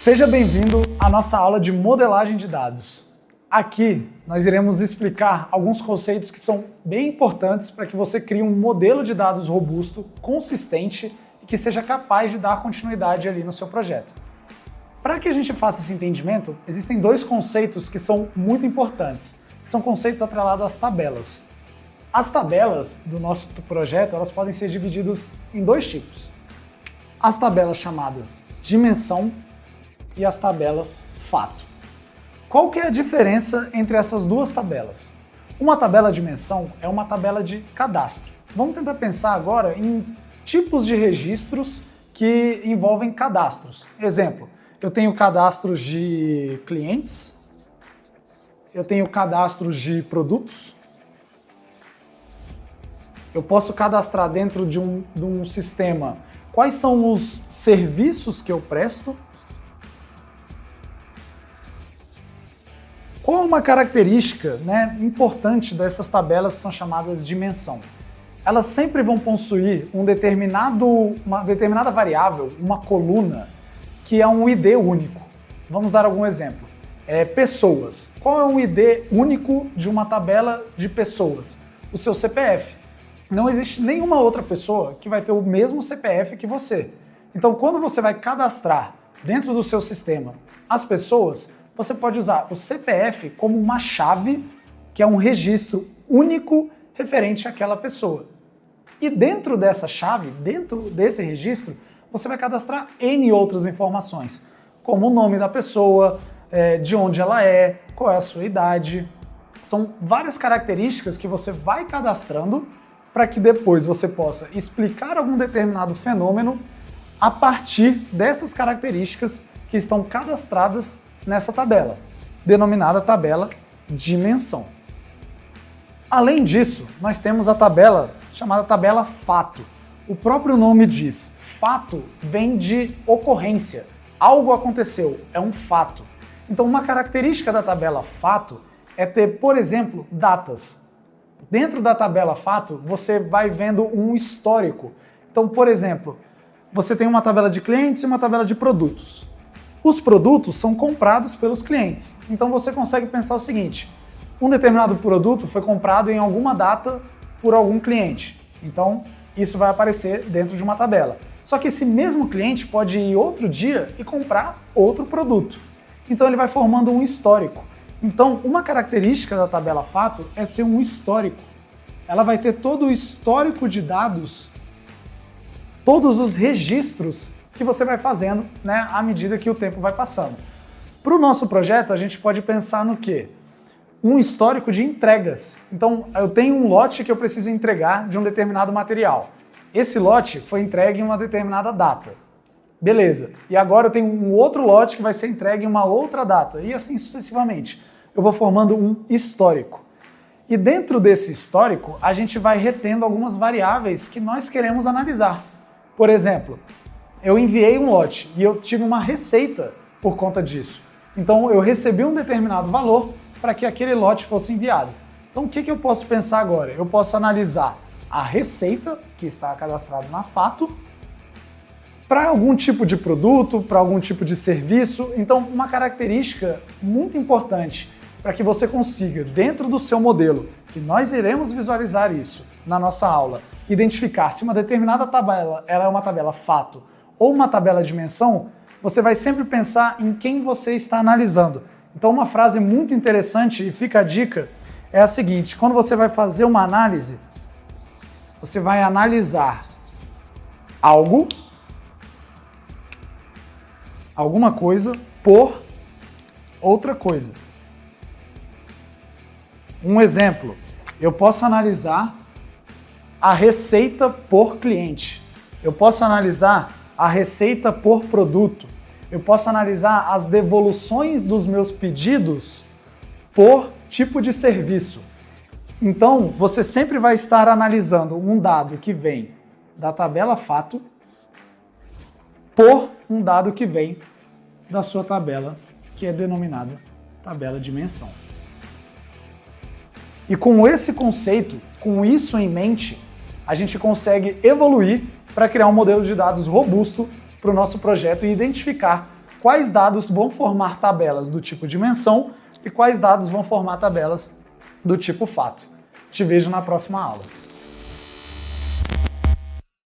Seja bem-vindo à nossa aula de modelagem de dados. Aqui nós iremos explicar alguns conceitos que são bem importantes para que você crie um modelo de dados robusto, consistente e que seja capaz de dar continuidade ali no seu projeto. Para que a gente faça esse entendimento, existem dois conceitos que são muito importantes, que são conceitos atrelados às tabelas. As tabelas do nosso projeto, elas podem ser divididas em dois tipos. As tabelas chamadas dimensão e as tabelas fato. Qual que é a diferença entre essas duas tabelas? Uma tabela dimensão é uma tabela de cadastro. Vamos tentar pensar agora em tipos de registros que envolvem cadastros. Exemplo, eu tenho cadastros de clientes, eu tenho cadastros de produtos, eu posso cadastrar dentro de um sistema quais são os serviços que eu presto. Qual uma característica importante dessas tabelas que são chamadas dimensão? Elas sempre vão possuir uma determinada variável, uma coluna, que é um ID único. Vamos dar algum exemplo. Pessoas. Qual é um ID único de uma tabela de pessoas? O seu CPF. Não existe nenhuma outra pessoa que vai ter o mesmo CPF que você. Então, quando você vai cadastrar dentro do seu sistema as pessoas, você pode usar o CPF como uma chave, que é um registro único referente àquela pessoa. E dentro dessa chave, dentro desse registro, você vai cadastrar N outras informações, como o nome da pessoa, de onde ela é, qual é a sua idade. São várias características que você vai cadastrando para que depois você possa explicar algum determinado fenômeno a partir dessas características que estão cadastradas nessa tabela, denominada tabela dimensão. Além disso, nós temos a tabela chamada tabela fato. O próprio nome diz, fato vem de ocorrência, algo aconteceu, é um fato. Então uma característica da tabela fato é ter, por exemplo, datas. Dentro da tabela fato, você vai vendo um histórico. Então, por exemplo, você tem uma tabela de clientes e uma tabela de produtos. Os produtos são comprados pelos clientes. Então você consegue pensar o seguinte, um determinado produto foi comprado em alguma data por algum cliente. Então isso vai aparecer dentro de uma tabela. Só que esse mesmo cliente pode ir outro dia e comprar outro produto. Então ele vai formando um histórico. Então uma característica da tabela fato é ser um histórico. Ela vai ter todo o histórico de dados, todos os registros que você vai fazendo, à medida que o tempo vai passando. Para o nosso projeto, a gente pode pensar no quê? Um histórico de entregas. Então, eu tenho um lote que eu preciso entregar de um determinado material. Esse lote foi entregue em uma determinada data. Beleza. E agora eu tenho um outro lote que vai ser entregue em uma outra data. E assim sucessivamente. Eu vou formando um histórico. E dentro desse histórico, a gente vai retendo algumas variáveis que nós queremos analisar. Por exemplo, eu enviei um lote e eu tive uma receita por conta disso. Então eu recebi um determinado valor para que aquele lote fosse enviado. Então o que eu posso pensar agora? Eu posso analisar a receita que está cadastrada na fato para algum tipo de produto, para algum tipo de serviço. Então uma característica muito importante para que você consiga, dentro do seu modelo, que nós iremos visualizar isso na nossa aula, identificar se uma determinada tabela ela é uma tabela fato ou uma tabela dimensão, você vai sempre pensar em quem você está analisando. Então uma frase muito interessante, e fica a dica, é a seguinte, quando você vai fazer uma análise, você vai analisar alguma coisa por outra coisa. Um exemplo, eu posso analisar a receita por cliente, eu posso analisar a receita por produto. Eu posso analisar as devoluções dos meus pedidos por tipo de serviço. Então, você sempre vai estar analisando um dado que vem da tabela fato por um dado que vem da sua tabela, que é denominada tabela dimensão. E com esse conceito, com isso em mente, a gente consegue evoluir para criar um modelo de dados robusto para o nosso projeto e identificar quais dados vão formar tabelas do tipo dimensão e quais dados vão formar tabelas do tipo fato. Te vejo na próxima aula.